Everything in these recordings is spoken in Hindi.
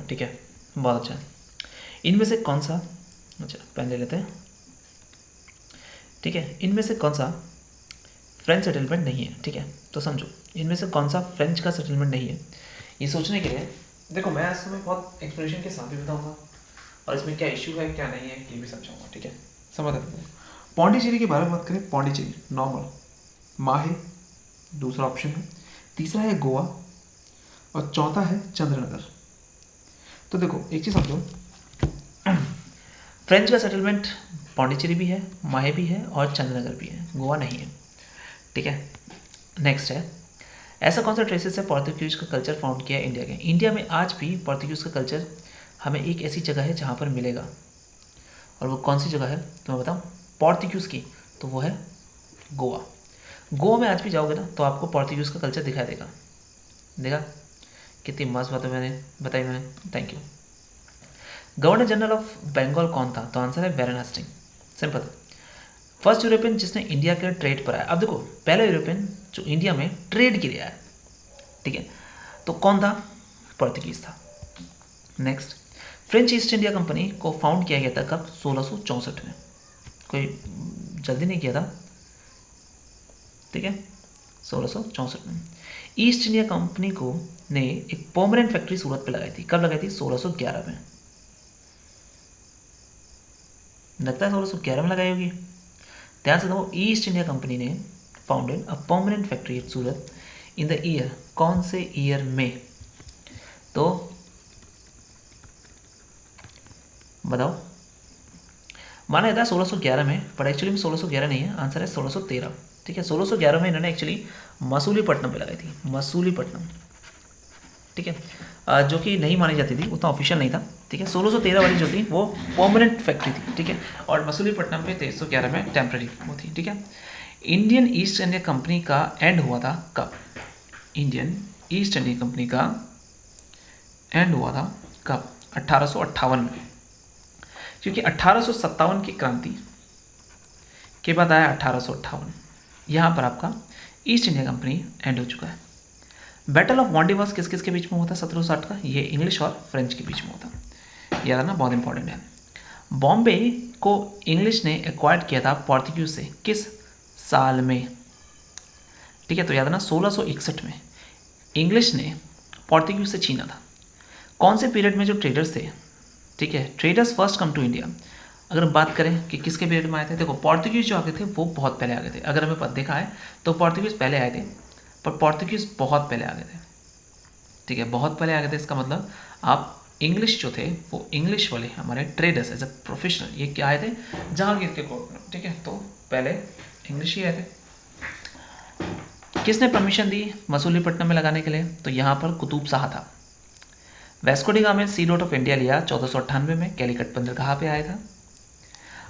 था, ठीक है, बहुत अच्छा। इनमें से कौन सा, अच्छा पेन ले लेते हैं, ठीक है, इनमें से कौन सा फ्रेंच सेटलमेंट नहीं है, ठीक है, तो समझो इनमें से कौन सा फ्रेंच का सेटलमेंट नहीं है। ये सोचने के लिए देखो मैं आज तुम्हें बहुत एक्सप्लेनेशन के साथ भी बताऊंगा और इसमें क्या इश्यू है क्या नहीं है ये भी समझाऊंगा, ठीक है, समझ आते हैं। पौंडीचेरी के बारे में बात करें, पौंडीचेरी नॉर्मल, माहे दूसरा ऑप्शन है, तीसरा है गोवा और चौथा है चंद्रनगर। तो देखो एक चीज़ समझो, फ्रेंच का सेटलमेंट पौंडीचेरी भी है, माहे भी है और चंद्रनगर भी है, गोवा नहीं है, ठीक है। नेक्स्ट है, ऐसा कौन सा ट्रेसेस है पोर्तुगीज का कल्चर फाउंड किया है इंडिया के। इंडिया में आज भी पोर्तुगीज का कल्चर हमें एक ऐसी जगह है जहाँ पर मिलेगा, और वो कौन सी जगह है तो मैं बताऊँ पोर्तुगीज की, तो वो है गोवा। गोवा में आज भी जाओगे ना तो आपको पोर्तुगीज का कल्चर दिखाई देगा, देखा कितनी मस्त बात मैंने बताई मैंने, thank you. Governor general of Bengal कौन था, तो आंसर है baron Hasting, simple. First European जिसने इंडिया के ट्रेड पर आया, अब देखो पहला यूरोपियन जो इंडिया में ट्रेड के लिए आया, ठीक है, तो कौन था, पोर्तुगीज था। Next, French east India company को फाउंड किया गया था कब, 1664 में, कोई जल्दी नहीं किया था, ठीक है, 1664 में। ईस्ट इंडिया कंपनी को ने एक परमानेंट फैक्ट्री सूरत पे लगाई थी, कब लगाई थी, 1611 में, लगता है 1611 में लगाई होगी, ध्यान से देखो। ईस्ट इंडिया कंपनी ने founded a permanent factory eight Surat in the year, कौन से ईयर में, तो बताओ। माना जाता है 1611 में, पर एक्चुअली में 1611 नहीं है, आंसर है 1613, ठीक है। 1611 में इन्होंने एक्चुअली मसूलीपट्टनम पे लगाई थी, मसूलीपट्टनम, ठीक है, जो कि नहीं मानी जाती थी, उतना ऑफिशियल नहीं था, ठीक है। 1613 वाली जो थी वो परमानेंट फैक्ट्री थी, ठीक है, और मसूलीपट्टनम पे 1311 में टेम्प्रेरी वो थी, ठीक है। इंडियन ईस्ट इंडिया कंपनी का एंड हुआ था कब, इंडियन ईस्ट इंडिया कंपनी का एंड हुआ था कब, 1858 में, क्योंकि 1857 की क्रांति के बाद आया 1858, यहाँ पर आपका ईस्ट इंडिया कंपनी एंड हो चुका है। बैटल ऑफ वांडीवर्स किस किस के बीच में हुआ था 1760 का, ये इंग्लिश और फ्रेंच के बीच में हुआ था, याद है ना, बहुत इंपॉर्टेंट है। बॉम्बे को इंग्लिश ने एक्वायर्ड किया था पोर्तुगीज से किस साल में, ठीक है, तो याद है ना 1661 में इंग्लिश ने पोर्तुगीज से छीना था। कौन से पीरियड में जो ट्रेडर्स थे, ठीक है, traders first come to India, अगर हम बात करें कि किसके पीरियड में आए थे, देखो पोर्तुगीज जो आगे थे वो बहुत पहले आ गए थे, अगर हमें देखा है तो पोर्तुगीज पहले आए थे, पर पोर्तुगीज बहुत पहले आ गए थे, ठीक है, बहुत पहले आ गए थे, इसका मतलब आप इंग्लिश जो थे वो इंग्लिश वाले हमारे ट्रेडर्स एज अ प्रोफेशनल ये क्या आए थे, जहांगीर के कोर्ट में, ठीक है, तो पहले इंग्लिश ही आए थे। किसने परमिशन दी मसूलीपट्टनम में लगाने के लिए, तो यहाँ पर कुतुब शाह था। वेस्को डी गामा सी डॉट ऑफ इंडिया लिया 1498 में, कैलिकट बंदर कहाँ पे आया था।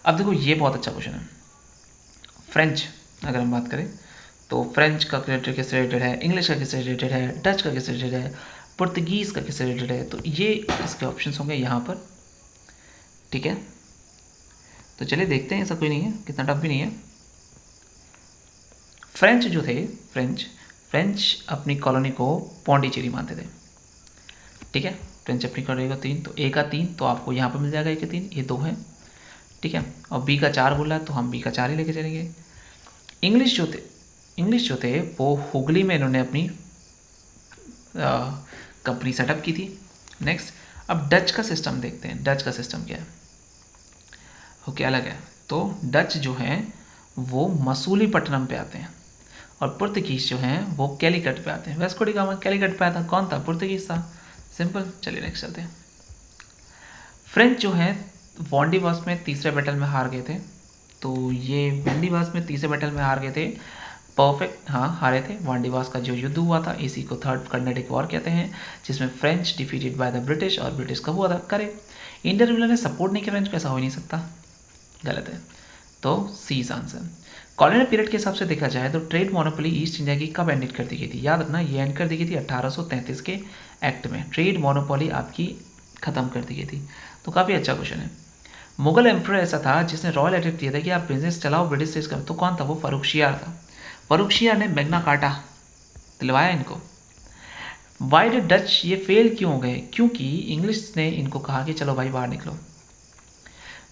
अब देखो ये बहुत अच्छा क्वेश्चन है, फ्रेंच अगर हम बात करें तो फ्रेंच का किससे रिलेटेड है, इंग्लिश का किससे रिलेटेड है, डच का किससे रिलेटेड है, पुर्तगीज़ का किससे रिलेटेड है, तो ये इसके ऑप्शंस होंगे यहाँ पर, ठीक है। तो चलिए देखते हैं, ऐसा कोई नहीं है, कितना टफ भी नहीं है। फ्रेंच जो थे, फ्रेंच अपनी कॉलोनी को पौंडीचेरी मानते थे, ठीक है, फ्रेंच अपनी कॉलोनी को 3, तो ए का 3 तो आपको यहाँ पर मिल जाएगा, ए का 3, ये 2 है, ठीक है, और बी का 4 बोला है तो हम बी का 4 ही लेके चलेंगे। इंग्लिश जो थे वो हुगली में इन्होंने अपनी कंपनी सेटअप की थी। नेक्स्ट, अब डच का सिस्टम देखते हैं, डच का सिस्टम क्या है, ओके अलग है, तो डच जो हैं वो मसूलीपट्टनम पे आते हैं और पुर्तगीज जो हैं वो कैलिकट पे आते हैं। वेस्को डी गामा कैलिकट पे आया था, कौन था, पुर्तगीज था, सिंपल। चलिए नेक्स्ट चलते हैं। फ्रेंच जो हैं वांडीवास में तीसरे बैटल में हार गए थे, तो ये वांडीवास में तीसरे बैटल में हार गए थे, परफेक्ट, हाँ हारे थे। वांडीवास का जो युद्ध हुआ था इसी को थर्ड कर्नेटिक वॉर कहते हैं, जिसमें French defeated by the British, और ब्रिटिश कब हुआ था, करे इंडियन रूलर ने सपोर्ट नहीं किया फ्रेंच को, ऐसा हो ही नहीं सकता, गलत है, तो सी इज आंसर। कॉलोनियल पीरियड के हिसाब से देखा जाए तो ट्रेड मोनोपोली ईस्ट इंडिया की कब एंड कर दी गई थी, याद रखना ये एंड कर दी गई थी 1833 के एक्ट में, ट्रेड मोनोपोली आपकी खत्म कर दी गई थी, तो काफ़ी अच्छा क्वेश्चन है। मुगल एम्पर ऐसा था जिसने रॉयल एडिक्ट दिया था कि आप बिजनेस चलाओ ब्रिटिश से करो, तो कौन था, वो फर्रुखशियार था। फर्रुखशियार ने मैग्ना कार्टा दिलवाया इनको। वाई डिड डच ये फेल क्यों हो गए? क्योंकि इंग्लिश ने इनको कहा कि चलो भाई बाहर निकलो।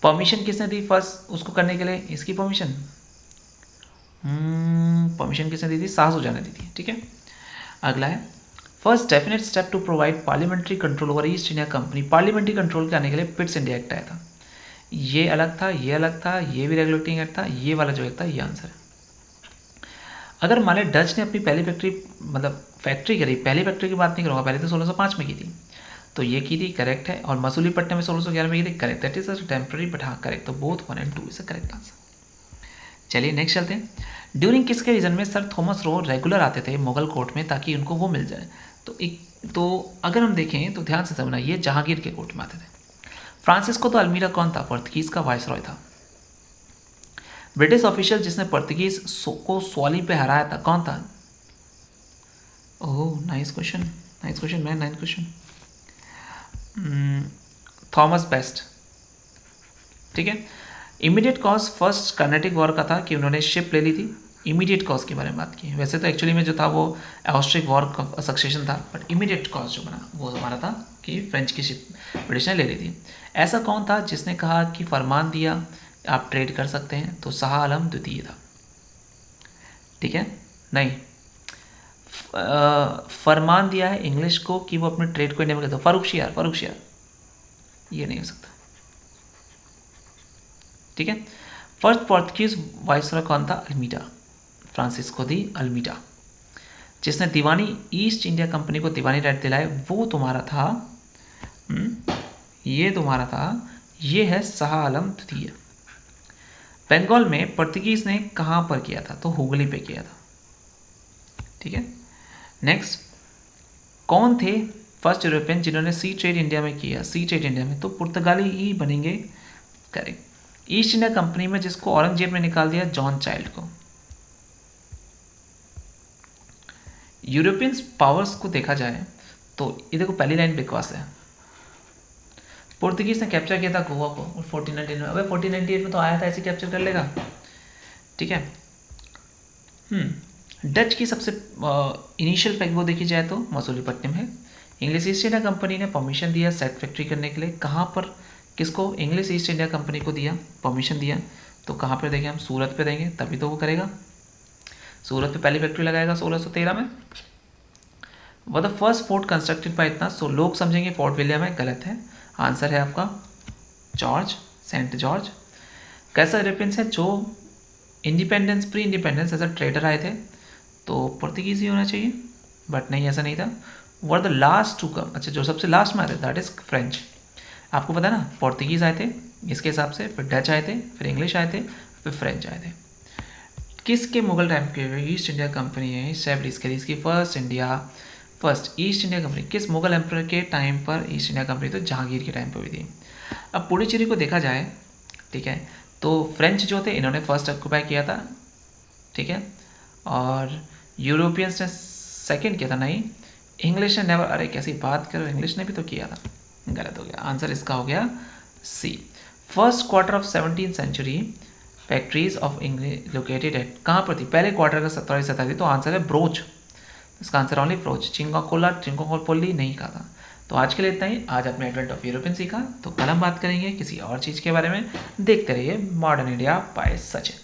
परमिशन किसने दी फर्स्ट उसको करने के लिए, इसकी परमिशन परमिशन किसने दी थी? शाहजहां ने दी थी। ठीक है, अगला है first definite step to provide parliamentary control over East India Company. Parliamentary control करने के लिए पिट्स इंडिया एक्ट आया था। ये अलग था, ये अलग था, ये भी रेगुलेटिंग एक्ट था, ये वाला जो एक्ट था ये आंसर है। अगर मान लें डच ने अपनी पहली फैक्ट्री मतलब फैक्ट्री करी, पहली फैक्ट्री की बात नहीं करूँगा, पहले तो 1605 में की थी, तो ये की थी, करेक्ट है। और मसूलीपट्टनम में 1611 में की थी, correct. That is temporary but हाँ करेक्ट, तो both 1 and 2 is a correct answer. चलिए नेक्स्ट चलते हैं। ड्यूरिंग किसके रीजन में सर थॉमस रो रेगुलर आते थे मुगल कोर्ट में ताकि उनको वो मिल जाए? तो अगर हम देखें तो ध्यान से समझना, ये जहांगीर के कोर्ट में आते थे। फ्रांसिस्को तो अल्मीरा कौन था? पोर्तुगीज का वायसरॉय था। ब्रिटिश ऑफिशियल जिसने पोर्तुगीज को स्वाली पे हराया था कौन था? Oh nice question, nice question man, nice question. Thomas best. ठीक है। Immediate cause first Carnatic war का था कि उन्होंने शिप ले ली थी। इमीडिएट कॉज के बारे में बात की, वैसे तो एक्चुअली में जो था वो ऑस्ट्रिक वॉर का सक्सेशन था, बट इमीडिएट कॉज जो बना वो हमारा था कि फ्रेंच की शिप ब्रिटिश ने ले ली थी। ऐसा कौन था जिसने कहा कि फरमान दिया आप ट्रेड कर सकते हैं? तो शाह आलम द्वितीय था। ठीक है, नहीं फरमान दिया है इंग्लिश को कि वो अपने ट्रेड को इंडिया में कर दो, फारूक शियार, फारूक शियार, ये नहीं हो सकता। ठीक है। फर्स्ट पोर्तुगीज वाइसरॉय कौन था? Almeida, Francisco de Almeida. जिसने दीवानी ईस्ट इंडिया कंपनी को दीवानी राइट दिलाए वो तुम्हारा था ये तुम्हारा था, ये है शाह आलम द्वितीय। बंगाल में पोर्तुगीज ने कहाँ पर किया था? तो हुगली पे किया था। ठीक है। नेक्स्ट, कौन थे फर्स्ट यूरोपियन जिन्होंने सी ट्रेड इंडिया में किया? सी ट्रेड इंडिया में तो पुर्तगाली ही बनेंगे, करेक्ट। ईस्ट इंडिया कंपनी में जिसको औरंगजेब ने निकाल दिया? जॉन चाइल्ड को। यूरोपियन पावर्स को देखा जाए तो ये देखो पहली लाइन बकवास है। पोर्तुगीज ने कैप्चर किया था गोवा को 1498 में। अबे 1498 में तो आया था, ऐसे कैप्चर कर लेगा? ठीक है। डच की सबसे इनिशियल फैक्ट वो देखी जाए तो मसूलीपट्टनम है। इंग्लिश ईस्ट इंडिया कंपनी ने परमिशन दिया सेट फैक्ट्री करने के लिए, कहाँ पर? किसको? इंग्लिश ईस्ट इंडिया कंपनी को दिया, परमिशन दिया, तो कहाँ पर देंगे हम? सूरत पे देंगे, तभी तो वो करेगा। सूरत पे पहली फैक्ट्री लगाएगा 1613 में। वो the first fort constructed by इतना, सो लोग समझेंगे फोर्ट विलियम है, गलत है। आंसर है आपका जॉर्ज, सेंट जॉर्ज। कैसा यूरोपियंस है जो independence pre independence as a trader आए थे? तो पुर्तगीज ही होना चाहिए, बट नहीं, ऐसा नहीं था। Were the last to come, अच्छा जो सबसे लास्ट में आए थे दैट इज फ्रेंच। आपको पता है ना, पोर्तुगीज आए थे इसके हिसाब से, फिर डच आए थे, फिर इंग्लिश आए थे, फिर फ्रेंच आए थे। किसके मुगल टाइम के ईस्ट इंडिया कंपनी है एस्टैब्लिश करी? इसकी फर्स्ट ईस्ट इंडिया कंपनी किस मुगल एम्पर के टाइम पर ईस्ट इंडिया कंपनी? तो जहांगीर के टाइम पर हुई थी। अब पुडुचेरी को देखा जाए, ठीक है, तो फ्रेंच जो थे इन्होंने फर्स्ट ऑक्यूपाई किया था, ठीक है, और यूरोपियंस ने सेकंड किया था। नहीं, इंग्लिश ने नेवर, अरे कैसी बात करो, इंग्लिश ने भी तो किया था, गलत हो गया। आंसर इसका हो गया C. First quarter of 17th century factories of English located at, कहाँ पर थी? पहले क्वार्टर का 17वीं शताब्दी, तो आंसर है ब्रोच। इसका आंसर ओनली ब्रोच। चिंगोकोला नहीं कहा था। तो आज के लिए इतना ही। आज आपने एडवेंट ऑफ यूरोपियन सीखा, तो कल हम बात करेंगे किसी और चीज़ के बारे में। देखते रहिए मॉडर्न इंडिया बाय सचिन।